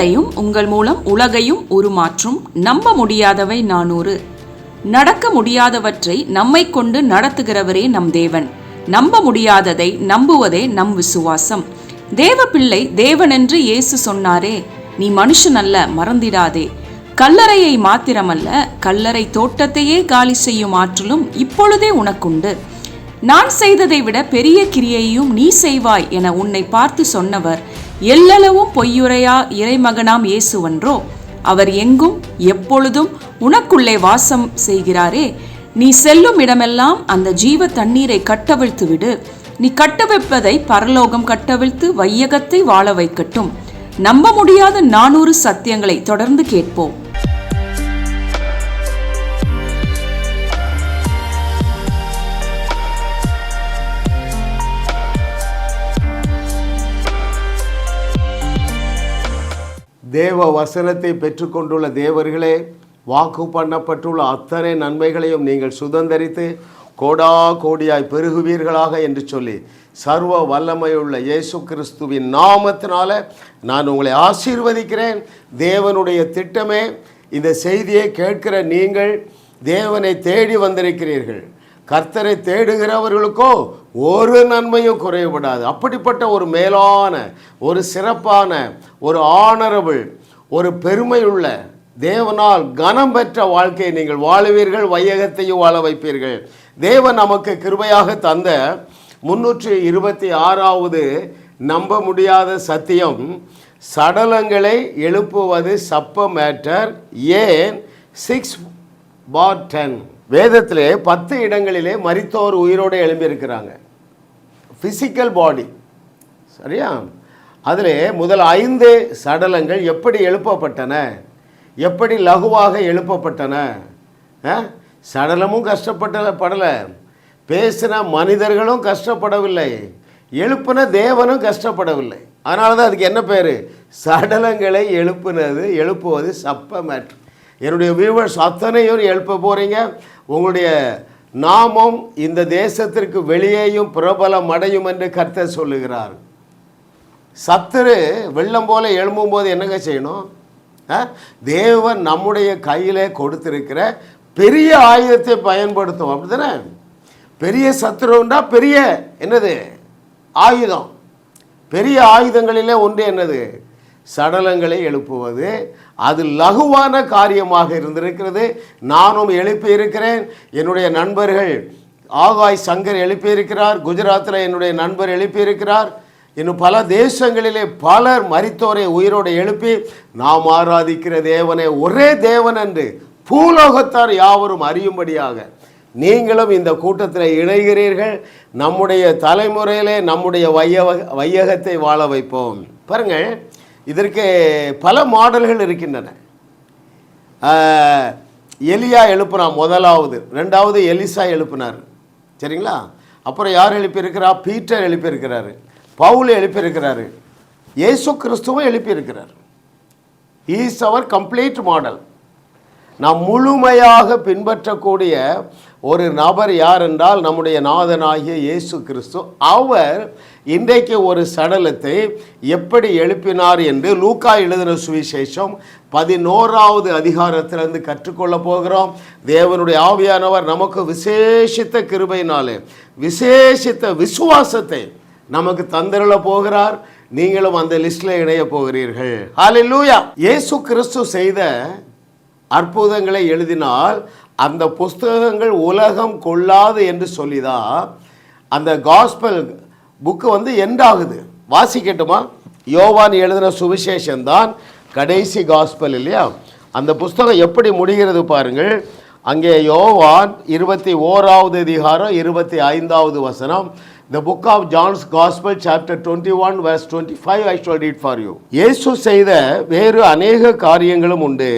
உங்களையும் உங்கள் மூலம் உலகையும் உருமாற்றும் நம்ப முடியாதவை 400. நடக்க முடியாதவற்றை நம்மை கொண்டு நடத்துகிறவரே நம் தேவன். நம்ப முடியாததை நம்புவதே நம் விசுவாசம். தேவ பிள்ளை தேவனென்று இயேசு சொன்னாரே, நீ மனுஷன் அல்ல, மறந்திடாதே. கல்லறையை மாத்திரமல்ல, கல்லறை தோட்டத்தையே காலி செய்யும் ஆற்றலும் இப்பொழுதே உனக்குண்டு. நான் செய்ததை விட பெரிய கிரியையும் நீ செய்வாய் என உன்னை பார்த்து சொன்னவர் எல்லளவும் பொய்யுரையா இறைமகனாம் இயேசுவன்றோ? அவர் எங்கும் எப்பொழுதும் உனக்குள்ளே வாசம் செய்கிறாரே. நீ செல்லும் இடமெல்லாம் அந்த ஜீவ தண்ணீரை கட்டவிழ்த்து விடு. நீ கட்டவிழ்ப்பதை பரலோகம் கட்டவிழ்த்து வையகத்தை வாழ வைக்கட்டும். நம்ப முடியாத 400 சத்தியங்களை தொடர்ந்து கேட்போம். தேவ வசனத்தை பெற்றுக்கொண்டுள்ள தேவர்களே, வாக்கு பண்ணப்பட்டுள்ள அத்தனை நன்மைகளையும் நீங்கள் சுதந்தரித்து கோடா கோடியாய் பெருகுவீர்களாக என்று சொல்லி சர்வ வல்லமையுள்ள இயேசு கிறிஸ்துவின் நாமத்தினால நான் உங்களை ஆசீர்வதிக்கிறேன். தேவனுடைய திட்டமே இந்த செய்தியை கேட்கிற நீங்கள் தேவனை தேடி வந்திருக்கிறீர்கள். கர்த்தரை தேடுகிறவர்களுக்கோ ஒரு நன்மையும் குறைபடாது. அப்படிப்பட்ட ஒரு மேலான, ஒரு சிறப்பான, ஒரு ஆனரபிள், ஒரு பெருமையுள்ள, தேவனால் கனம் பெற்ற வாழ்க்கையை நீங்கள் வாழுவீர்கள். வையகத்தையும் வாழ வைப்பீர்கள். தேவன் நமக்கு கிருபையாக தந்த 326வது நம்ப முடியாத சத்தியம், சடலங்களை எழுப்புவது சப்ப மேட்டர். ஏன் 6/10 வேதத்திலே 10 இடங்களிலே மரித்தோர் உயிரோடு எழும்பியிருக்கிறாங்க. ஃபிசிக்கல் பாடி, சரியா? அதில் முதல் 5 சடலங்கள் எப்படி எழுப்பப்பட்டன, எப்படி லகுவாக எழுப்பப்பட்டன. சடலமும் கஷ்டப்படலை, பேசின மனிதர்களும் கஷ்டப்படவில்லை, எழுப்பின தேவனும் கஷ்டப்படவில்லை. அதனால தான் அதுக்கு என்ன பேர்? சடலங்களை எழுப்புவது சப்ப மேட்ரு. என்னுடைய வியூவர்ஸ் அத்தனையும் எழுப்ப போகிறீங்க. உங்களுடைய நாமம் இந்த தேசத்திற்கு வெளியேயும் பிரபலம் அடையும் என்று கர்த்தர் சொல்லுகிறார். சத்துரு வெள்ளம் போல எழும்பும் போது என்னங்க செய்யணும்? தேவன் நம்முடைய கையில் கொடுத்திருக்கிற பெரிய ஆயுதத்தை பயன்படுத்தும். அப்படி தானே? பெரிய சத்துருண்டா பெரிய என்னது ஆயுதம். பெரிய ஆயுதங்களிலே ஒன்று என்னது? சடலங்களை எழுப்புவது. அது லகுவான காரியமாக இருந்திருக்கிறது. நானும் எழுப்பியிருக்கிறேன். என்னுடைய நண்பர்கள் ஆகாய் சங்கர் எழுப்பியிருக்கிறார். குஜராத்தில் என்னுடைய நண்பர் எழுப்பியிருக்கிறார். இன்னும் பல தேசங்களிலே பலர் மரித்தோரை உயிரோடு எழுப்பி நாம் ஆராதிக்கிற தேவனே ஒரே தேவன் என்று பூலோகத்தார் யாவரும் அறியும்படியாக நீங்களும் இந்த கூட்டத்தில் இணைகிறீர்கள். நம்முடைய தலைமுறையிலே நம்முடைய வையகத்தை வாழ வைப்போம். பாருங்கள், இதற்கு பல மாடல்கள் இருக்கின்றன. எலியா எழுப்பினார் முதலாவது, 2வது எலிசா எழுப்பினார், சரிங்களா? அப்புறம் யார் எழுப்பியிருக்கிறா? பீட்டர் எழுப்பியிருக்கிறாரு, பவுல் எழுப்பியிருக்கிறாரு, இயேசு கிறிஸ்துவும் எழுப்பியிருக்கிறார். ஈஸ் அவர் கம்ப்ளீட் மாடல். நாம் முழுமையாக பின்பற்றக்கூடிய ஒரு நபர் யார் என்றால் நம்முடைய நாதனாகிய இயேசு கிறிஸ்து. அவர் இன்றைக்கு ஒரு சடலத்தை எப்படி எழுப்பினார் என்று லூக்கா எழுதின சுவிசேஷம் 11வது அதிகாரத்திலிருந்து கற்றுக்கொள்ள போகிறோம். தேவனுடைய ஆவியானவர் நமக்கு விசேஷித்த கிருபையினாலே விசேஷித்த விசுவாசத்தை நமக்கு தந்திரல போகிறார். நீங்களும் அந்த லிஸ்டில் இணைய போகிறீர்கள். ஹல்லேலூயா. இயேசு கிறிஸ்து செய்த அற்புதங்களை எழுதினால் அந்த புஸ்தகங்கள் உலகம் கொள்ளாது என்று சொல்லிதான் அந்த காஸ்பல் புக்கு எண்ட் ஆகுது. வாசிக்கட்டுமா? யோவான் எழுதின சுவிசேஷம் தான் கடைசி காஸ்பல் இல்லையா? அந்த புஸ்தகம் எப்படி முடிகிறது பாருங்கள். அங்கே யோவான் 21வது அதிகாரம் 25வது வசனம். The book of John's Gospel, chapter 21, verse 25, I shall read for you. இயேசு செய்த வேறு அநேக காரியங்களும் உண்டு.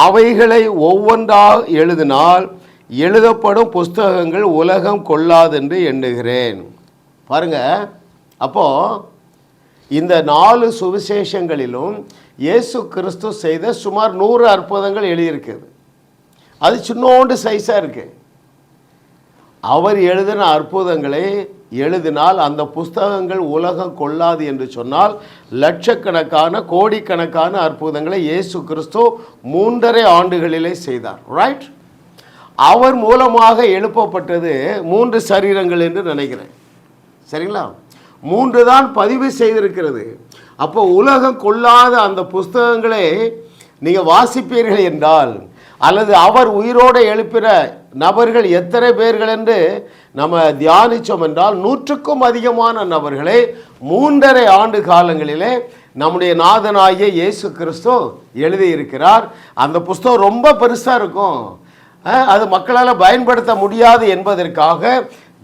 அவைகளை ஒவ்வொன்றாக எழுதினால் எழுதப்படும் புஸ்தகங்கள் உலகம் கொள்ளாதென்று எண்ணுகிறேன். பாருங்க, அப்போ இந்த 4 சுவிசேஷங்களிலும் இயேசு கிறிஸ்து செய்த சுமார் 100 அற்புதங்கள் எழுதியிருக்குது. அது சின்னோண்டு சைஸாக இருக்குது. அவர் எழுதின அற்புதங்களை எழுதினால் அந்த புஸ்தகங்கள் உலகம் கொள்ளாது என்று சொன்னால், லட்சக்கணக்கான கோடிக்கணக்கான அற்புதங்களை இயேசு கிறிஸ்து 3.5 ஆண்டுகளிலே செய்தார். ரைட்? அவர் மூலமாக எழுப்பப்பட்டது 3 சரீரங்கள் என்று நினைக்கிறேன். சரிங்களா? 3 தான் பதிவு செய்திருக்கிறது. அப்போ உலகம் கொள்ளாத அந்த புஸ்தகங்களை நீங்கள் வாசிப்பீர்கள் என்றால், அல்லது அவர் உயிரோடு எழுப்பின நபர்கள் எத்தனை பேர்கள் என்று நம்ம தியானித்தோம் என்றால், 100க்கும் அதிகமான நபர்களை 3.5 ஆண்டு காலங்களிலே நம்முடைய நாதனாகிய இயேசு கிறிஸ்து எழுதியிருக்கிறார். அந்த புஸ்தகம் ரொம்ப பெருசாக இருக்கும். அது மக்களால் பயன்படுத்த முடியாது என்பதற்காக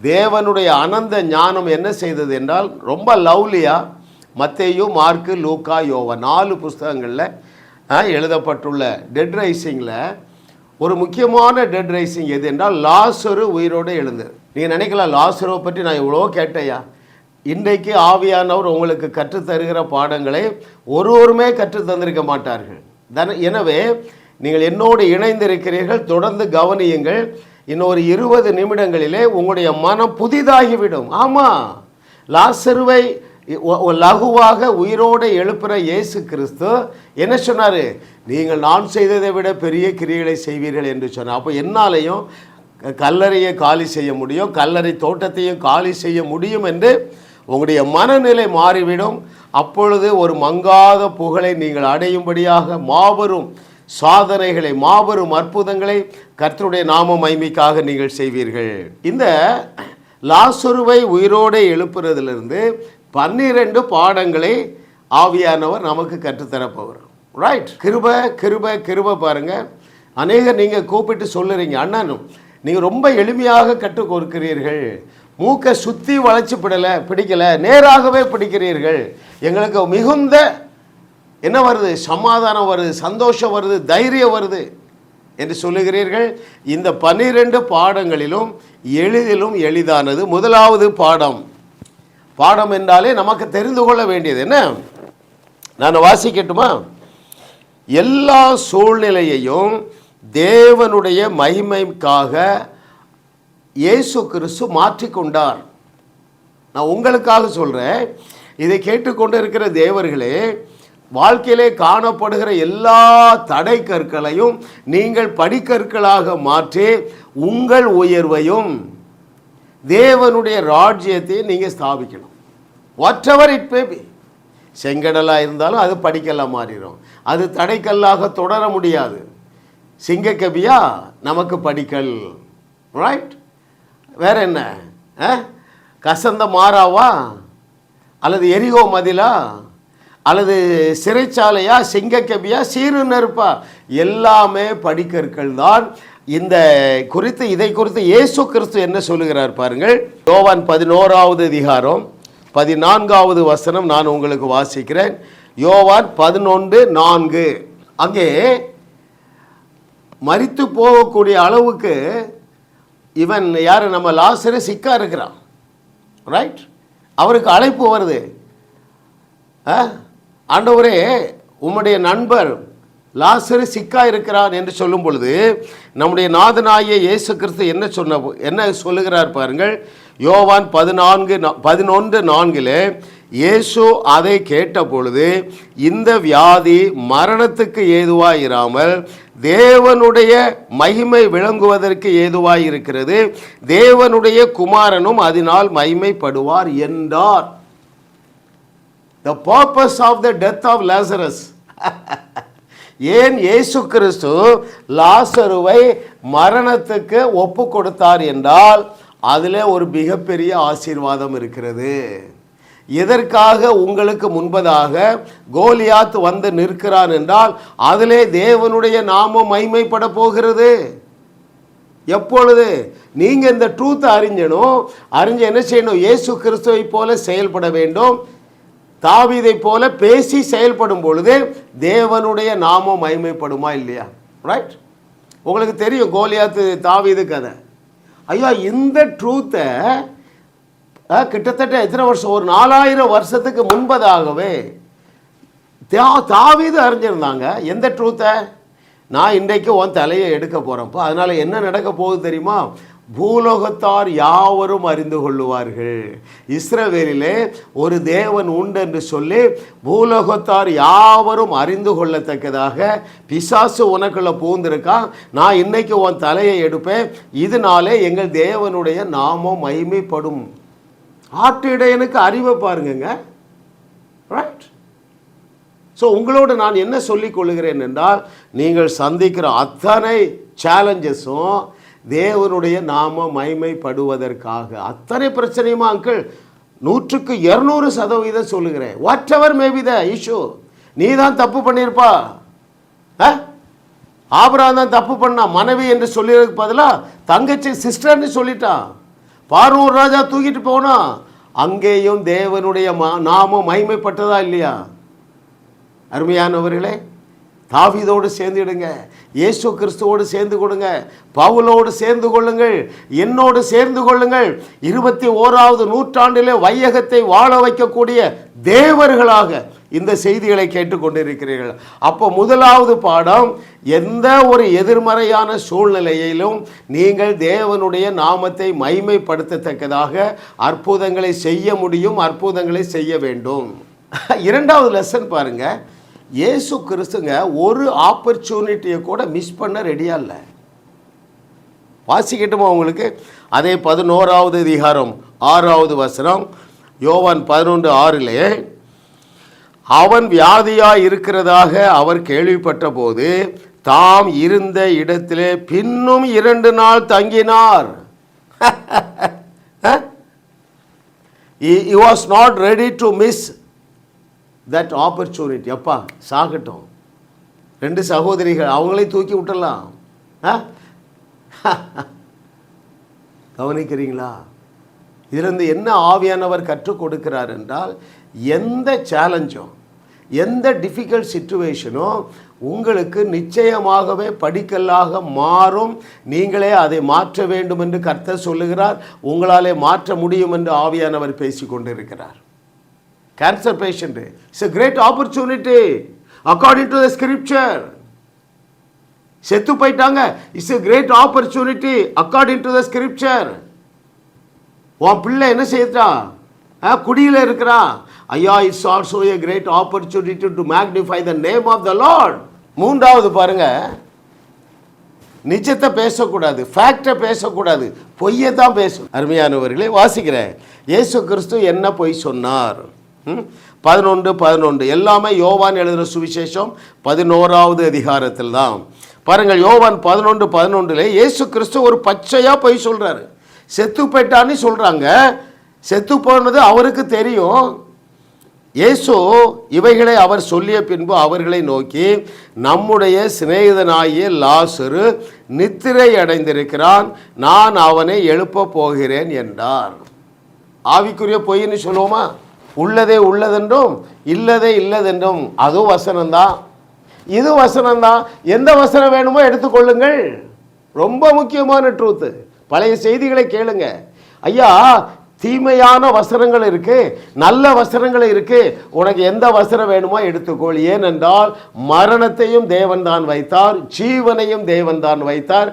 தேவனுடைய அனந்த ஞானம் என்ன செய்தது என்றால், ரொம்ப லவ்லியாக மத்தேயு, மார்க்கு, லூக்கா, யோவான் 4 புஸ்தகங்களில் எழுதப்பட்டுள்ள டெட் ரைசிங்கில் ஒரு முக்கியமான டெட் ரைசிங் எது என்றால், லாசரு உயிரோடு எழுந்தது. நீங்கள் நினைக்கலாம், லாசருவை பற்றி நான் இவ்வளோ கேட்டையா. இன்றைக்கு ஆவியானவர் உங்களுக்கு கற்றுத்தருகிற பாடங்களை ஒருவருமே கற்றுத் தந்திருக்க மாட்டார்கள். எனவே நீங்கள் என்னோடு இணைந்திருக்கிறீர்கள், தொடர்ந்து கவனியுங்கள். இன்னொரு 20 நிமிடங்களிலே உங்களுடைய மனம் புதிதாகிவிடும். ஆமாம், லாசருவை லகுவாக உயிரோடு எழுப்புகிற இயேசு கிறிஸ்து என்ன சொன்னார்? நீங்கள் நான் செய்ததை விட பெரிய கிரியைகளை செய்வீர்கள் என்று சொன்னார். அப்போ என்னாலையும் கல்லறையை காலி செய்ய முடியும், கல்லறை தோட்டத்தையும் காலி செய்ய முடியும் என்று உங்களுடைய மனநிலை மாறிவிடும். அப்பொழுது ஒரு மங்காத புகழை நீங்கள் அடையும்படியாக மாபெரும் சாதனைகளை, மாபெரும் அற்புதங்களை கர்த்தருடைய நாம மகிமைக்காக நீங்கள் செய்வீர்கள். இந்த லாசருவை உயிரோடு எழுப்புறதிலிருந்து 12 பாடங்களை ஆவியானவர் நமக்கு கற்றுத்தரப்பவர். ரைட்? கிருப கிருப கிருப பாருங்கள். அநேகர் நீங்கள் கூப்பிட்டு சொல்லுறீங்க, அண்ணனும் நீங்கள் ரொம்ப எளிமையாக கற்றுக் கொடுக்கிறீர்கள், மூக்கை சுற்றி வளைச்சி பிடிக்கலை, நேராகவே பிடிக்கிறீர்கள், எங்களுக்கு மிகுந்த என்ன வருது, சமாதானம் வருது, சந்தோஷம் வருது, தைரியம் வருது என்று சொல்லுகிறீர்கள். இந்த 12 பாடங்களிலும் எளிதிலும் எளிதானது முதலாவது பாடம். பாடம் என்றாலே நமக்கு தெரிந்து கொள்ள வேண்டியது என்ன? நான் வாசிக்கட்டுமா? எல்லா சூழ்நிலையையும் தேவனுடைய மகிமைக்காக இயேசு கிறிஸ்து மாற்றிக்கொண்டார். நான் உங்களுக்காக சொல்கிறேன். இதை கேட்டுக்கொண்டு இருக்கிற தேவர்களே, வாழ்க்கையிலே காணப்படுகிற எல்லா தடை கற்களையும் நீங்கள் படிக்கற்களாக மாற்றி உங்கள் உயர்வையும் தேவனுடைய ராஜ்யத்தை நீங்கள் ஸ்தாபிக்கணும். Whatever it may be. செங்கடலாக இருந்தாலும் அது படிக்கல்லாக மாறிடும். அது தடைக்கல்லாக தொடர முடியாது. சிங்கக்கபியா நமக்கு படிக்கல். ரைட்? வேற என்ன? கசந்த மாறாவா, அல்லது எரிகோ மதிலா, அல்லது சிறைச்சாலையா, சிங்கக்கபியா, சீரு நெருப்பா, எல்லாமே படிக்கற்கள் தான். இதை குறித்து இயேசு கிறிஸ்து என்ன சொல்லுகிறார் பாருங்கள். யோவான் 11வது அதிகாரம் 14வது வசனம் நான் உங்களுக்கு வாசிக்கிறேன். யோவான் 11:4. அங்கே மரித்து போகக்கூடிய அளவுக்கு இவன் யார், நம்ம லாசரு சிக்கா இருக்கிறான். ரைட்? அவருக்கு அழைப்பு வருது. ஆண்டவரே, உம்முடைய நண்பர் லாசரு சிக்கா இருக்கிறான் என்று சொல்லும் பொழுது நம்முடைய நாதனாகிய இயேசு கிறிஸ்து என்ன சொல்லுகிறார் பாருங்கள். யோவான் 11:4 இயேசு அதை கேட்ட பொழுது, இந்த வியாதி மரணத்துக்கு ஏதுவாயிராமல் தேவனுடைய மகிமை விளங்குவதற்கு ஏதுவாய் இருக்கிறது, தேவனுடைய குமாரனும் அதனால் மகிமைப்படுவார் என்றார். The purpose of the death of Lazarus. ஏன் இயேசு கிறிஸ்து லாசருவை மரணத்துக்கு ஒப்பு கொடுத்தார் என்றால், அதில் ஒரு மிகப்பெரிய ஆசீர்வாதம் இருக்கிறது. எதற்காக உங்களுக்கு முன்பதாக கோலியாத் வந்து நிற்கிறான் என்றால், அதிலே தேவனுடைய நாமம் மகிமைப்பட போகிறது. எப்பொழுது நீங்கள் இந்த ட்ரூத்தை அறிஞ்சு என்ன செய்யணும்? இயேசு கிறிஸ்துவை போல செயல்பட வேண்டும். தாவீதை போல பேசி செயல்படும் பொழுது தேவனுடைய நாமம் மகிமைப்படுமா இல்லையா? ரைட்? உங்களுக்கு தெரியும் கோலியாத்து தாவீது கதை. ஐயா, இந்த ட்ரூத்தை கிட்டத்தட்ட எத்தனை வருஷம், ஒரு 4000 வருஷத்துக்கு முன்பதாகவே தாவீது அறிஞ்சிருந்தாங்க. எந்த ட்ரூத்தை? நான் இன்றைக்கு உன் தலையை எடுக்க போகிறேன்ப்பா, அதனால் என்ன நடக்க போகுது தெரியுமா? பூலோகத்தார் யாவரும் அறிந்து கொள்ளுவார்கள். இஸ்ரவேலிலே ஒரு தேவன் உண்டு என்று சொல்லி பூலோகத்தார் யாவரும் அறிந்து கொள்ளத்தக்கதாக பிசாசு உனக்குள்ள பூந்திருக்கான். நான் இன்னைக்கு உன் தலையை எடுப்பேன், இதனாலே எங்கள் தேவனுடைய நாமம் மகிமைப்படும். ஆட்டு இடையனுக்கு அறிவை பாருங்க. ரைட். ஸோ உங்களோடு நான் என்ன சொல்லிக் கொள்கிறேன் என்றால், நீங்கள் சந்திக்கிற அத்தனை சேலஞ்சஸும் தேவனுடைய நாம மகிமைப்படுவதற்காக. அத்தனை பிரச்சனையுமா அங்கிள்? 100% சொல்லுகிறேன். What ever maybe the issue, நீ தான் தப்பு பண்ணியிருப்பா. ஆபிரகாம் தான் தப்பு பண்ணா. மனைவி என்று சொல்லிறதுக்கு பதிலாக தங்கச்சி சிஸ்டர்னு சொல்லிட்டான். பார்வோன் ராஜா தூக்கிட்டு போனா, அங்கேயும் தேவனுடைய நாமம் மகிமைப்பட்டதா இல்லையா? அருமையானவர்களே, தாவீதோடு சேர்ந்துடுங்க, இயேசு கிறிஸ்துவோடு சேர்ந்து கொடுங்க, பவுலோடு சேர்ந்து கொள்ளுங்கள், என்னோடு சேர்ந்து கொள்ளுங்கள். 21வது நூற்றாண்டிலே வையகத்தை வாழ வைக்கக்கூடிய தேவர்களாக இந்த செய்திகளை கேட்டுக்கொண்டிருக்கிறீர்கள். அப்போ முதலாவது பாடம், எந்த ஒரு எதிர்மறையான சூழ்நிலையிலும் நீங்கள் தேவனுடைய நாமத்தை மகிமைப்படுத்தத்தக்கதாக அற்புதங்களை செய்ய முடியும், அற்புதங்களை செய்ய வேண்டும். இரண்டாவது லெசன் பாருங்க, இயேசு கிறிஸ்துங்க ஒரு ஆப்பர்ச்சுனிட்டியை கூட மிஸ் பண்ண ரெடியா இல்லை. வாசிக்கட்டுமா உங்களுக்கு? அதே 11வது அதிகாரம் 6வது வசனம், யோவான் 11:6, அவன் வியாதியாய் இருக்கிறதாக அவர் கேள்விப்பட்ட போது தாம் இருந்த இடத்திலே பின்னும் 2 நாள் தங்கினார். He was not ready to miss that opportunity. அப்பா சாகட்டும், 2 சகோதரிகள், அவங்களே தூக்கி விட்டுடலாம். கவனிக்கிறீங்களா? இதிலிருந்து என்ன ஆவியானவர் கற்றுக் கொடுக்கிறார் என்றால், எந்த சேலஞ்சும் எந்த டிஃபிகல்ட் சிச்சுவேஷனும் உங்களுக்கு நிச்சயமாகவே படிக்கல்லாக மாறும். நீங்களே அதை மாற்ற வேண்டும் என்று கர்த்தர் சொல்லுகிறார். உங்களாலே மாற்ற முடியும் என்று ஆவியானவர் பேசி கொண்டிருக்கிறார். Cancer patient, it's a great opportunity according to the scripture. செத்து போயிட்டாங்க, it's a great opportunity according to the scripture. உன் பிள்ளை என்ன செய்யறான்? குடியில் இருக்கிறான். ஐயா, it's also a great opportunity to magnify the name of the Lord. மூன்றாவது பாருங்க, நிஜத்தை பேசக்கூடாது, ஃபேக்டை பேசக்கூடாது, பொய்யை தான் பேசணும். அருமையானவர்களே, வாசிக்கிறேன். இயேசு கிறிஸ்து என்ன பொய் சொன்னார்? 11:11 எல்லாமே யோவான் எழுதுகிற சுவிசேஷம் 11வது அதிகாரத்தில் தான். பாருங்கள், யோவான் 11:11 இயேசு கிறிஸ்து ஒரு பச்சையாக பொய் சொல்கிறாரு. செத்து போயிட்டான்னு சொல்கிறாங்க. செத்து போனது அவருக்கு தெரியும். இயேசு இவைகளை அவர் சொல்லிய பின்பு அவர்களை நோக்கி, நம்முடைய சிநேகிதனாகிய லாசரு நித்திரை அடைந்திருக்கிறான், நான் அவனை எழுப்ப போகிறேன் என்றார். ஆவிக்குரிய பொய்ன்னு சொல்லுவோமா? உள்ளதே உள்ளதென்றும் இல்லதே இல்லதென்றும், அதுவும் வசனம்தான், இது வசனம்தான். எந்த வசனம் வேணுமோ எடுத்துக்கொள்ளுங்கள். ரொம்ப முக்கியமான ட்ரூத்து. பழைய செய்திகளை கேளுங்க. ஐயா, தீமையான வசனங்கள் இருக்கு, நல்ல வசனங்கள் இருக்கு, உனக்கு எந்த வசனம் வேணுமோ எடுத்துக்கொள். ஏனென்றால் மரணத்தையும் தேவன் தான் வைத்தார், ஜீவனையும் தேவன் தான் வைத்தார்,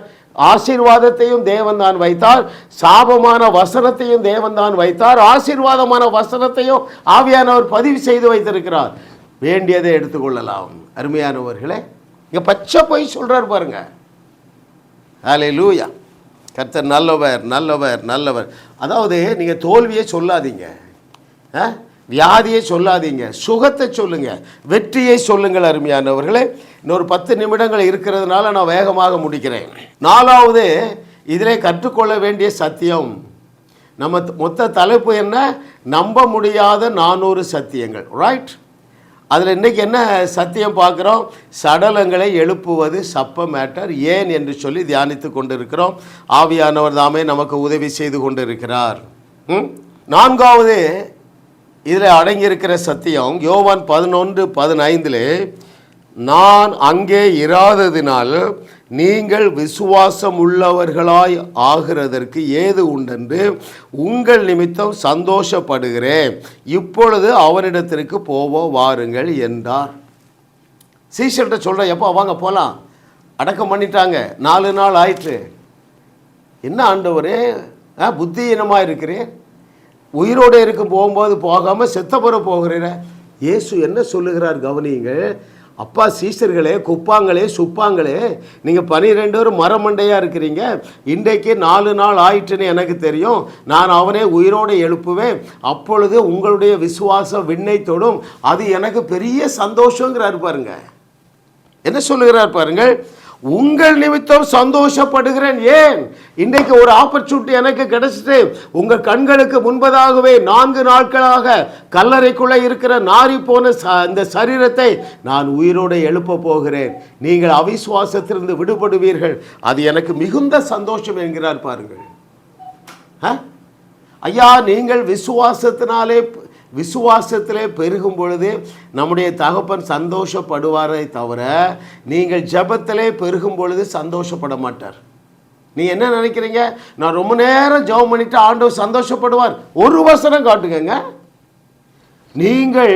ஆசீர்வாதத்தையும் தேவன் தான் வைத்தார், சாபமான வசனத்தையும் தேவன் தான் வைத்தார், ஆசீர்வாதமான வசனத்தையும் ஆவியானவர் பதிவு செய்து வைத்திருக்கிறார். வேண்டியதை எடுத்துக்கொள்ளலாம். அருமையானவர்களே, இங்க பச்சை போய் சொல்றார் பாருங்க. ஹல்லேலூயா. கர்த்தர் நல்லவர் நல்லவர் நல்லவர். அதாவது நீங்கள் தோல்வியை சொல்லாதீங்க, வியாதியை சொல்லாதீங்க, சுகத்தை சொல்லுங்க, வெற்றியை சொல்லுங்கள். அருமையானவர்களே, இன்னொரு 10 நிமிடங்கள் இருக்கிறதுனால நான் வேகமாக முடிக்கிறேன். 4வது இதிலே கற்றுக்கொள்ள வேண்டிய சத்தியம். நம்ம மொத்த தலைப்பு என்ன? நம்ப முடியாத 400 சத்தியங்கள். ரைட். அதில் இன்றைக்கி என்ன சத்தியம் பார்க்குறோம்? சடலங்களை எழுப்புவது சப்ப மேட்டர் ஏன் என்று சொல்லி தியானித்து கொண்டிருக்கிறோம். ஆவியானவர் தாமே நமக்கு உதவி செய்து கொண்டிருக்கிறார். 4வது இதில் அடங்கியிருக்கிற சத்தியம் யோவான் 11:15, நான் அங்கே இராததினால் நீங்கள் விசுவாசம் உள்ளவர்களாய் ஆகிறதற்கு ஏது உண்டென்று உங்கள் நிமித்தம் சந்தோஷப்படுகிறேன். இப்பொழுது அவரிடத்திற்கு போவோம் வாருங்கள் என்றார். சீஷர்கிட்ட சொல்கிறேன், எப்போ வாங்க போகலாம், அடக்கம் பண்ணிட்டாங்க, 4 நாள் ஆயிற்று, என்ன ஆண்டவரே புத்தியீனமாக இருக்கிறேன், உயிரோடு இருக்கும் போகும்போது போகாமல் செத்தப்புற போகிறேன். இயேசு என்ன சொல்லுகிறார் கவனியுங்கள். அப்பா சீசர்களே, குப்பாங்களே, சுப்பாங்களே, நீங்கள் 12 பேர் மரமண்டையாக இருக்கிறீங்க. இன்றைக்கு 4 நாள் ஆயிட்டுன்னு எனக்கு தெரியும். நான் அவனை உயிரோடு எழுப்புவேன். அப்பொழுது உங்களுடைய விசுவாசம் விண்ணை தொடும். அது எனக்கு பெரிய சந்தோஷங்கிறார் பாருங்க. என்ன சொல்லுகிறார் பாருங்கள். உங்கள் நிமித்தம் சந்தோஷப்படுகிறேன். ஏன்? இன்றைக்கு ஒரு ஆப்பர்ச்சுனிட்டி எனக்கு கிடைச்சிட்டு உங்கள் கண்களுக்கு முன்பதாகவே 4 நாட்களாக கல்லறைக்குள்ளே இருக்கிற நாரி போன இந்த சரீரத்தை நான் உயிரோடு எழுப்ப போகிறேன். நீங்கள் அவிசுவாசத்திலிருந்து விடுபடுவீர்கள். அது எனக்கு மிகுந்த சந்தோஷம் என்கிறார் பாருங்கள். ஐயா, நீங்கள் விசுவாசத்திலே பெருகும் பொழுது நம்முடைய தகப்பன் சந்தோஷப்படுவாரை தவிர நீங்கள் ஜெபத்திலே பெருகும் பொழுது சந்தோஷப்பட மாட்டார். நீ என்ன நினைக்கிறீங்க? நான் ரொம்ப நேரம் ஜெபம் பண்ணிட்டு ஆண்டவர் சந்தோஷப்படுவார்? ஒரு வசனம் காட்டுங்க. நீங்கள்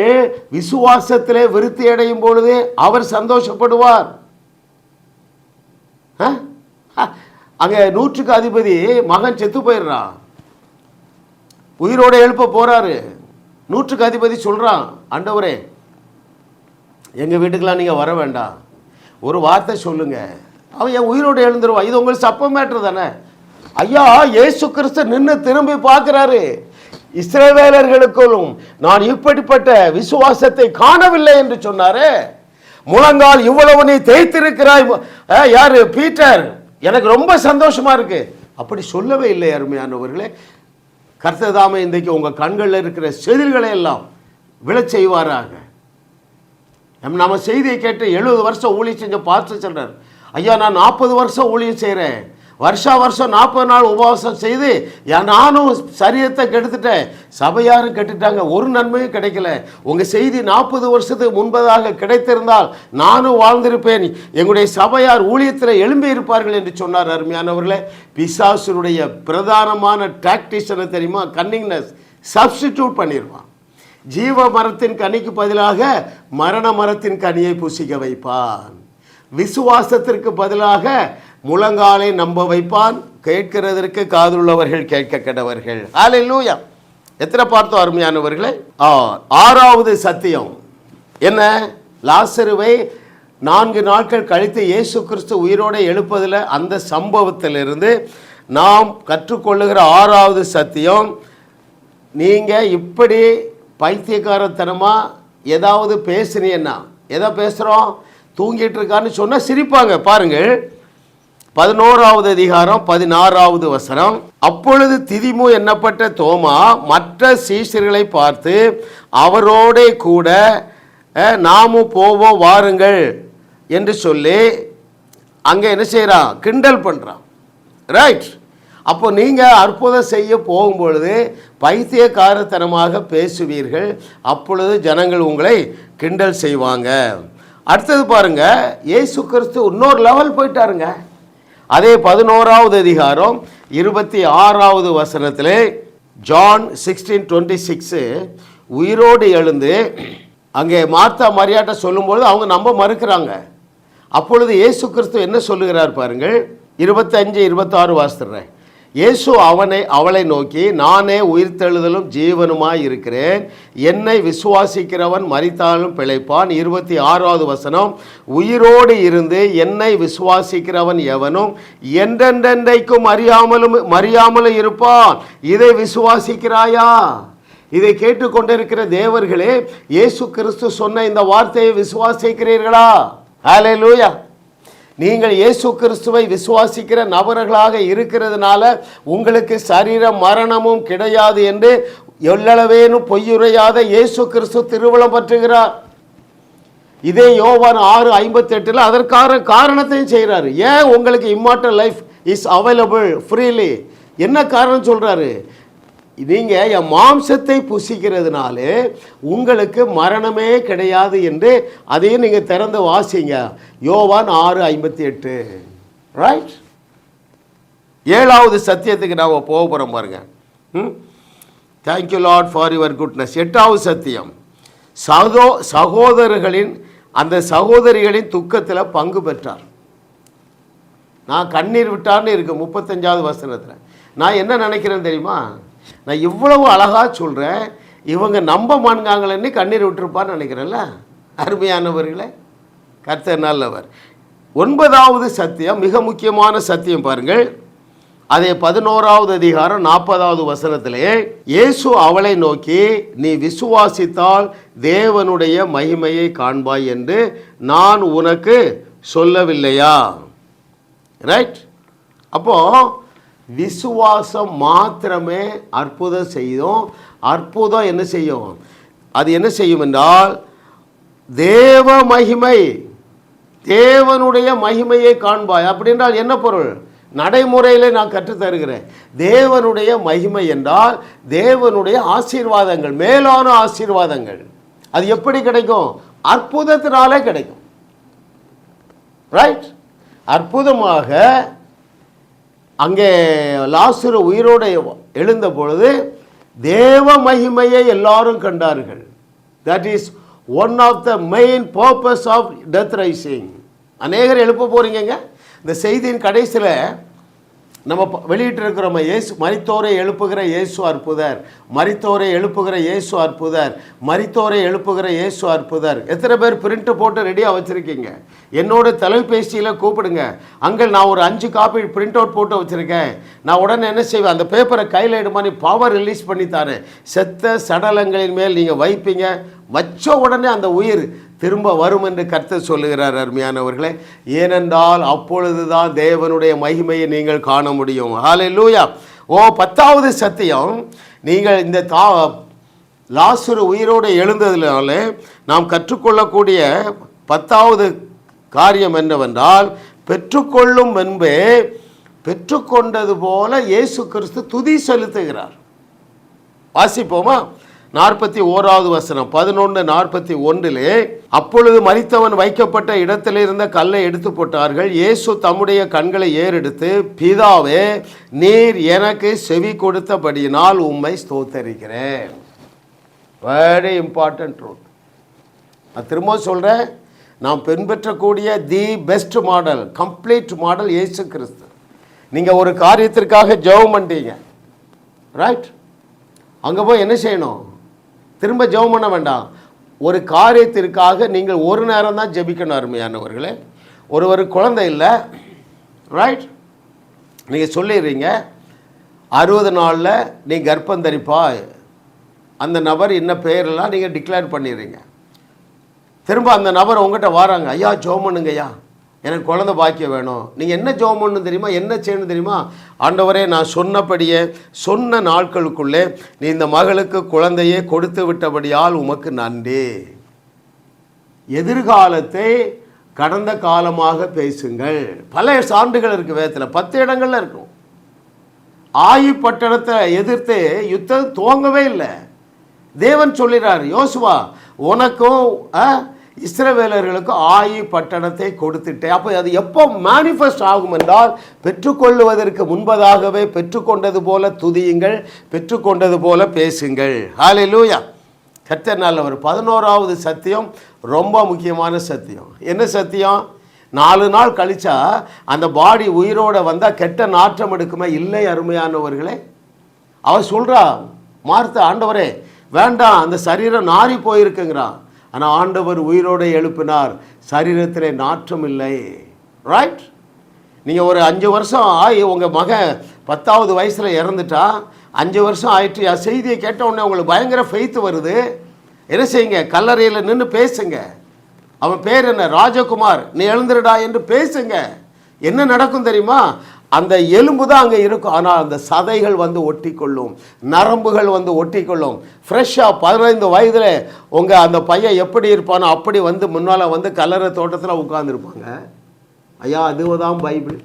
விசுவாசத்திலே விருத்தி அடையும் பொழுது அவர் சந்தோஷப்படுவார். அங்கே 100க்கு அதிபதி மகன் செத்து போயிடுறான், உயிரோடு எழுப்ப போறாரு. 100க்கு அதிபதி சொல்கிறான், ஆண்டவரே எங்கள் வீட்டுக்கெலாம் நீங்கள் வர வேண்டாம், ஒரு வார்த்தை சொல்லுங்கள், அவன் என் உயிரோடு எழுந்துருவான். இது உங்களுக்கு சப்ப மேட்ரு தானே? ஐயா, இயேசு கிறிஸ்து நின்று திரும்பி பார்க்குறாரு. இஸ்ரவேலர்களுக்குள்ளும் நான் இப்படிப்பட்ட விசுவாசத்தை காணவில்லை என்று சொன்னாரே. முழங்கால் இவ்வளவு நீ தேய்த்திருக்கிறாய். யாரு? பீட்டர். எனக்கு ரொம்ப சந்தோஷமா இருக்கு. அப்படி சொல்லவே இல்லை அருமையானவர்களே. கர்த்தர் தாமே இன்றைக்கு உங்கள் கண்களில் இருக்கிற செதில்களை எல்லாம் விழச் செய்வாராக. நம்ம செய்தியை கேட்டு 70 வருஷம் ஊழியம் செஞ்ச பாஸ்டர் சொல்கிறார், ஐயா நான் 40 வருஷம் ஊழியம் செய்கிறேன், வருஷம் 40 நாள் உபவாசம் செய்து நானும் சரீரத்தை கெடுத்துட்டேன், சபையாரும் கெட்டுட்டாங்க, ஒரு நன்மையும் கிடைக்கல. உங்கள் செய்தி 40 வருஷத்துக்கு முன்பதாக கிடைத்திருந்தால் நானும் வாழ்ந்திருப்பேன், எங்களுடைய சபையார் ஊழியத்தில் எழும்பி இருப்பார்கள் என்று சொன்னார். அருமையானவர்களே, பிசாசுடைய பிரதானமான டாக்டிஷனை தெரியுமா? கன்னிங்னஸ். சப்ஸ்டிடியூட் பண்ணிடுவான். ஜீவ மரத்தின் கனிக்கு பதிலாக மரண மரத்தின் கனியை புசிக்க வைப்பான். விசுவாசத்திற்கு பதிலாக முழங்காலை நம்ப வைப்பான். கேட்கிறதற்கு காதுள்ளவர்கள் கேட்க கடவர்கள். ஹல்லேலூயா. எத்தனை பார்த்தோம் அருமையானவர்களே? 6வது சத்தியம் என்ன? லாசருவை 4 நாட்கள் கழித்து இயேசு கிறிஸ்து உயிரோடு எழுப்பதில் அந்த சம்பவத்திலிருந்து நாம் கற்றுக்கொள்ளுகிற 6வது சத்தியம், நீங்கள் இப்படி பைத்தியக்காரத்தனமாக ஏதாவது பேசுனீன்னா, எதை பேசுகிறோம்? தூங்கிட்டு இருக்கான்னு சொன்னால் சிரிப்பாங்க. பாருங்கள், 11வது அதிகாரம் 16வது வசனம். அப்பொழுது திதிமு என்னப்பட்ட தோமா மற்ற சீஷர்களை பார்த்து அவரோட கூட நாமும் போவோம் வாருங்கள் என்று சொல்லி அங்கே என்ன செய்கிறான்? கிண்டல் பண்ணுறான். ரைட். அப்போ நீங்கள் அற்புதம் செய்ய போகும்பொழுது பைத்தியக்காரத்தனமாக பேசுவீர்கள், அப்பொழுது ஜனங்கள் உங்களை கிண்டல் செய்வாங்க. அடுத்தது பாருங்க, இயேசு கிறிஸ்து இன்னொரு லெவல் போயிட்டாருங்க. அதே 11வது அதிகாரம் 26வது வசனத்திலே ஜான் 16:26 உயிரோடு எழுந்து அங்கே மார்த்தா மரியாட்ட சொல்லும்பொழுது அவங்க நம்ப மறுக்கிறாங்க. அப்பொழுது இயேசு கிறிஸ்து என்ன சொல்லுகிறார் பாருங்கள். 25-26 வாசித்துறேன். இயேசு அவளை நோக்கி, நானே உயிர்த்தெழுதலும் ஜீவனுமாய் இருக்கிறேன், என்னை விசுவாசிக்கிறவன் மரித்தாலும் பிழைப்பான். 26வது வசனம், உயிரோடு இருந்து என்னை விசுவாசிக்கிறவன் எவனும் என்றென்றைக்கும் மறியாமலும் இருப்பான். இதை விசுவாசிக்கிறாயா? இதை கேட்டுக்கொண்டிருக்கிற தேவர்களே, இயேசு கிறிஸ்து சொன்ன இந்த வார்த்தையை விசுவாசிக்கிறீர்களா? ஹல்லேலூயா. நீங்கள் இயேசு கிறிஸ்துவை விசுவாசிக்கிற நபர்களாக இருக்கிறதுனால உங்களுக்கு சரீர மரணமும் கிடையாது என்று எல்லளவேனும் பொய்யுரையாத இயேசு கிறிஸ்து திருவுளம் பற்றுகிறார். இதே யோவான் 6:58 அதற்கான காரணத்தையும் செய்கிறாரு. ஏன் உங்களுக்கு immortal life is available freely? என்ன காரணம் சொல்கிறாரு? நீங்கள் என் மாம்சத்தை புசிக்கிறதுனாலே உங்களுக்கு மரணமே கிடையாது என்று அதையும் நீங்கள் திறந்து வாசிங்க. யோவான் 6:58. ரைட். 7வது சத்தியத்துக்கு நாம் போக போகிறோம் பாருங்க. Thank you Lord for your goodness. 8வது சத்தியம், சகோதரிகளின் துக்கத்தில் பங்கு பெற்றார். நான் கண்ணீர் விட்டான்னு இருக்கு 35வது வசனத்தில். நான் என்ன நினைக்கிறேன் தெரியுமா, நான் இவ்வளவு அழகாக சொல்கிறேன், இவங்க நம்ப மாட்டாங்களேன்னு கண்ணீர் விட்டுருப்பான்னு நினைக்கிறேன்ல. அருமையானவர்களே, கர்த்தர் நல்லவர். 9வது சத்தியம், மிக முக்கியமான சத்தியம் பாருங்கள். அதே 11வது அதிகாரம் 40வது வசனத்திலே, இயேசு அவளை நோக்கி, நீ விசுவாசித்தால் தேவனுடைய மகிமையை காண்பாய் என்று நான் உனக்கு சொல்லவில்லையா? ரைட். அப்போ விசுவாசம் மாத்திரமே அற்புதம் செய்யும். அற்புதம் என்ன செய்யும்? அது என்ன செய்யும் என்றால் தேவ மகிமை, தேவனுடைய மகிமையை காண்பாய். அப்படின்றால் என்ன பொருள்? நடைமுறையில் நான் கற்றுத்தருகிறேன். தேவனுடைய மகிமை என்றால் தேவனுடைய ஆசீர்வாதங்கள், மேலான ஆசீர்வாதங்கள். அது எப்படி கிடைக்கும்? அற்புதத்தினாலே கிடைக்கும். ரைட். அற்புதமாக அங்கே லாசரு உயிரோடு எழுந்த பொழுது தேவ மகிமையை எல்லாரும் கண்டார்கள். That is one of the main purpose of death rising. அநேகர் எழுப்ப போறீங்க. இந்த செய்தியின் கடைசியில் நம்ம வெளியிட்டிருக்கிறோம், இயேசு மரித்தோரை எழுப்புகிற இயேசு அற்புதர், மரித்தோரை எழுப்புகிற இயேசு அற்புதர், மரித்தோரை எழுப்புகிற இயேசு அற்புதர். எத்தனை பேர் பிரிண்ட் போட்டு ரெடியாக வச்சுருக்கீங்க? என்னோட தொலைபேசியில் கூப்பிடுங்க. அங்கே நான் ஒரு 5 காப்பி பிரிண்ட் அவுட் போட்டு வச்சுருக்கேன். நான் உடனே என்ன செய்வேன், அந்த பேப்பரை கையில் எடுமானி பவர் ரிலீஸ் பண்ணி தரேன். செத்த சடலங்களின் மேல் நீங்கள் வைப்பீங்க, வச்ச உடனே அந்த உயிர் திரும்ப வரும் என்று கர்த்தர் சொல்லுகிறார். அருமையானவர்களே, ஏனென்றால் அப்பொழுதுதான் தேவனுடைய மகிமையை நீங்கள் காண முடியும். ஹல்லேலூயா. 10வது சத்தியம், நீங்கள் இந்த லாசரு உயிரோடு எழுந்ததினால நாம் கற்றுக்கொள்ளக்கூடிய 10வது காரியம் என்னவென்றால், பெற்றுக்கொள்ளும் முன்பே பெற்றுக்கொண்டது போல இயேசு கிறிஸ்து துதி செலுத்துகிறார். வாசிப்போமா? 41வது வசனம் 11:41. அப்பொழுது மரித்தவன் வைக்கப்பட்ட இடத்தில் இருந்த கல்லை எடுத்து போட்டார்கள். இயேசு தம்முடைய கண்களை ஏறெடுத்து, பிதாவே, நீர் எனக்கு செவி கொடுத்தபடியினால் உம்மை ஸ்தோத்தரிக்கிறேன். Very important truth. நான் திரும்ப சொல்கிறேன், நாம் பின்பற்றக்கூடிய the best model, complete model இயேசு கிறிஸ்து. நீங்கள் ஒரு காரியத்திற்காக ஜெபம் பண்ணிட்டீங்க, ரைட்? அங்கே போய் என்ன செய்யணும்? திரும்ப ஜெபம் பண்ண வேண்டாம். ஒரு காரியத்திற்காக நீங்கள் ஒரு நேரம் தான் ஜெபிக்கணும். அருமையானவர்களே, ஒரு குழந்தை இல்லை, ரைட்? நீங்கள் சொல்லிடுறீங்க 60 நாளில் நீ கர்ப்பம் தரிப்பாய், அந்த நபர் என்ன பெயரெல்லாம் நீங்கள் டிக்ளேர் பண்ணிடுறீங்க. திரும்ப அந்த நபர் உங்கள்கிட்ட வராங்க, ஐயா ஜெபம் பண்ணுங்க ஐயா, எனக்கு குழந்தை பாக்கியம் வேணும். நீங்கள் என்ன ஜெபம் பண்ணணும் தெரியுமா? என்ன செய்யணும் தெரியுமா? ஆண்டவரே, நான் சொன்னபடியே சொன்ன நாட்களுக்குள்ளே நீ இந்த மகளுக்கு குழந்தையே கொடுத்து விட்டபடியால் உமக்கு நன்றி. எதிர்காலத்தை கடந்த காலமாக பேசுங்கள். பல சான்றுகள் இருக்குது வேதத்தில், 10 இடங்கள்ல இருக்கும். ஆயி பட்டணத்தை எதிர்த்து யுத்தம் துவங்கவே இல்லை. தேவன் சொல்லிறார், யோசுவா உனக்கும் இஸ்ரவேலர்களுக்கு ஆயி பட்டணத்தை கொடுத்துட்டேன். அப்போ அது எப்போ மேனிஃபெஸ்ட் ஆகும் என்றால், பெற்றுக்கொள்வதற்கு முன்பதாகவே பெற்றுக்கொண்டது போல துதியுங்கள், பெற்றுக்கொண்டது போல பேசுங்கள். ஹல்லேலூயா. கர்த்தர் நல்லவர். 11வது சத்தியம் ரொம்ப முக்கியமான சத்தியம். என்ன சத்தியம்? 4 நாள் கழிச்சா அந்த பாடி உயிரோட வந்தால் கெட்ட நாற்றம் எடுக்குமே? இல்லை அருமையானவர்களே. அவர் சொல்கிறா, மார்த்தா, ஆண்டவரே வேண்டாம், அந்த சரீரம் நாறி போயிருக்குங்கிறான். ஆனால் ஆண்டவர் உயிரோடு எழுப்பினார், சரீரத்தில் நாற்றம் இல்லை. ரைட்? நீங்கள் ஒரு 5 வருஷம் ஆகி உங்கள் மகன் 10வது வயசில் இறந்துட்டா, 5 வருஷம் ஆயிட்டு செய்தியை கேட்ட உடனே உங்களுக்கு பயங்கர ஃபெய்த் வருது. என்ன செய்யுங்க? கல்லறையில் நின்று பேசுங்க. அவன் பேர் என்ன? ராஜகுமார், நீ எழுந்துருடா என்று பேசுங்க. என்ன நடக்கும் தெரியுமா? அந்த எலும்பு தான் அங்கே இருக்கும், ஆனால் அந்த சதைகள் வந்து ஒட்டிக்கொள்ளும், நரம்புகள் வந்து ஒட்டிக்கொள்ளும். ஃப்ரெஷ்ஷாக 15 வயதில் உங்கள் அந்த பையன் எப்படி இருப்பானோ அப்படி வந்து முன்னால் வந்து கல்லறை தோட்டத்தில் உட்கார்ந்துருப்பாங்க. ஐயா, அதுதான் பைபிள்.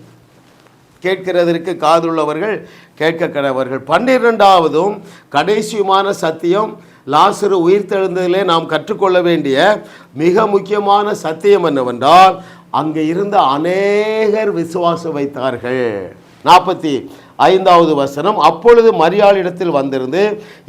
கேட்கிறதற்கு காதுள்ளவர்கள் கேட்க கடவர்கள். 12வதும் கடைசியுமான சத்தியம், லாசரு உயிர்த்தெழுந்ததிலே நாம் கற்றுக்கொள்ள வேண்டிய மிக முக்கியமான சத்தியம் என்னவென்றால், அங்கே இருந்த அநேகர் விசுவாசம் வைத்தார்கள். 5வது வசனம், அப்பொழுது மரியாளிடத்தில் வந்திருந்து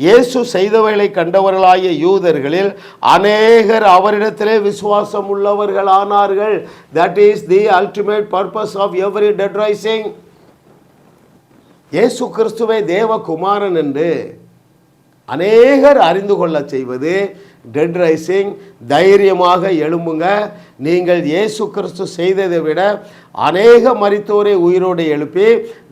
இயேசு செய்தவைகளை கண்டவர்களாகிய யூதர்களில் அநேகர் அவரிடத்திலே விசுவாசம் உள்ளவர்களானார்கள். That is the ultimate purpose of every dead raising. இயேசு கிறிஸ்துவை தேவகுமாரன் என்று அநேகர் அறிந்து கொள்ள செய்வது டெட் ரைசிங். தைரியமாக எழும்புங்க. நீங்கள் இயேசு கிறிஸ்து செய்ததை விட அநேக மரித்தோரை உயிரோடு எழுப்பி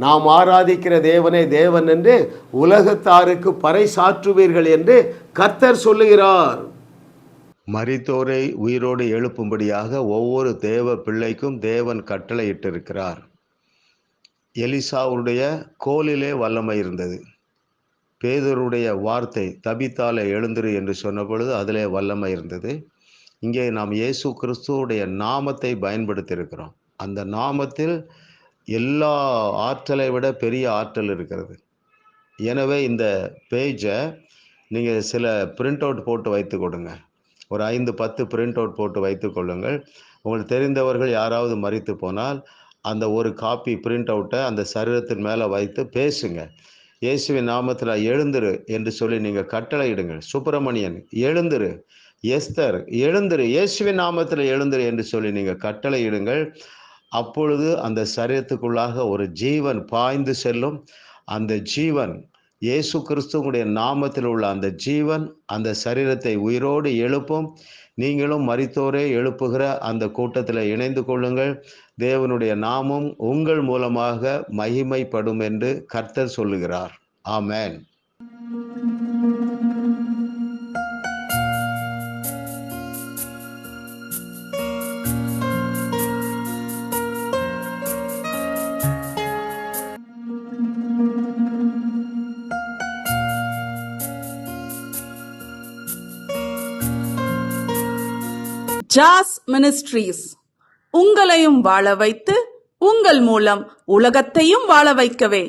நாம் ஆராதிக்கிற தேவனே தேவன் என்று உலகத்தாருக்கு பறைசாற்றுவீர்கள் என்று கர்த்தர் சொல்லுகிறார். மரித்தோரை உயிரோடு எழுப்பும்படியாக ஒவ்வொரு தேவ பிள்ளைக்கும் தேவன் கட்டளையிட்டிருக்கிறார். எலிசாவுடைய கோலிலே வல்லமை இருந்தது. பேதுருடைய வார்த்தை தபித்தாலே எழுந்திரு என்று சொன்ன பொழுது அதிலே வல்லமை இருந்தது. இங்கே நாம் இயேசு கிறிஸ்துவுடைய நாமத்தை பயன்படுத்தியிருக்கிறோம். அந்த நாமத்தில் எல்லா ஆற்றலை விட பெரிய ஆற்றல் இருக்கிறது. எனவே இந்த பேஜை நீங்கள் சில பிரிண்ட் அவுட் போட்டு வைத்து கொடுங்க. ஒரு 5-10 பிரிண்ட் அவுட் போட்டு வைத்து கொள்ளுங்கள். உங்களுக்கு தெரிந்தவர்கள் யாராவது மரித்து போனால் அந்த ஒரு காப்பி பிரிண்ட் அவுட்டை அந்த சரீரத்தின் மேலே வைத்து பேசுங்க. இயேசுவின் நாமத்தில் எழுந்திரு என்று சொல்லி நீங்கள் கட்டளையிடுங்கள். சுப்பிரமணியன் எழுந்திரு, எஸ்தர் எழுந்திரு, இயேசுவின் நாமத்தில் எழுந்திரு என்று சொல்லி நீங்கள் கட்டளையிடுங்கள். அப்பொழுது அந்த சரீரத்துக்குள்ளாக ஒரு ஜீவன் பாய்ந்து செல்லும். அந்த ஜீவன் இயேசு கிறிஸ்துவுடைய நாமத்தில் உள்ள அந்த ஜீவன் அந்த சரீரத்தை உயிரோடு எழுப்பும். நீங்களும் மரித்தோரே எழுப்புகிற அந்த கூட்டத்தில் இணைந்து கொள்ளுங்கள். தேவனுடைய நாமம் உங்கள் மூலமாக மகிமைப்படும் என்று கர்த்தர் சொல்லுகிறார். ஆமென். ஜாஸ் மினிஸ்ட்ரீஸ் உங்களையும் வாழ வைத்து உங்கள் மூலம் உலகத்தையும் வாழ வைக்கவே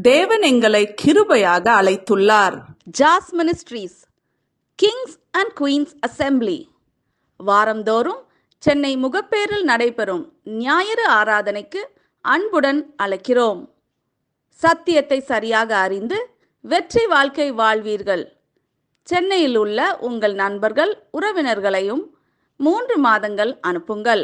தேவன் எங்களை கிருபையாக அழைத்துள்ளார். Jas Ministries Kings and Queens Assembly வாரந்தோறும் சென்னை முகப்பேரில் நடைபெறும் ஞாயிறு ஆராதனைக்கு அன்புடன் அழைக்கிறோம். சத்தியத்தை சரியாக அறிந்து வெற்றி வாழ்க்கை வாழ்வீர்கள். சென்னையில் உள்ள உங்கள் நண்பர்கள் உறவினர்களையும் 3 மாதங்கள் அனுப்புங்கள்.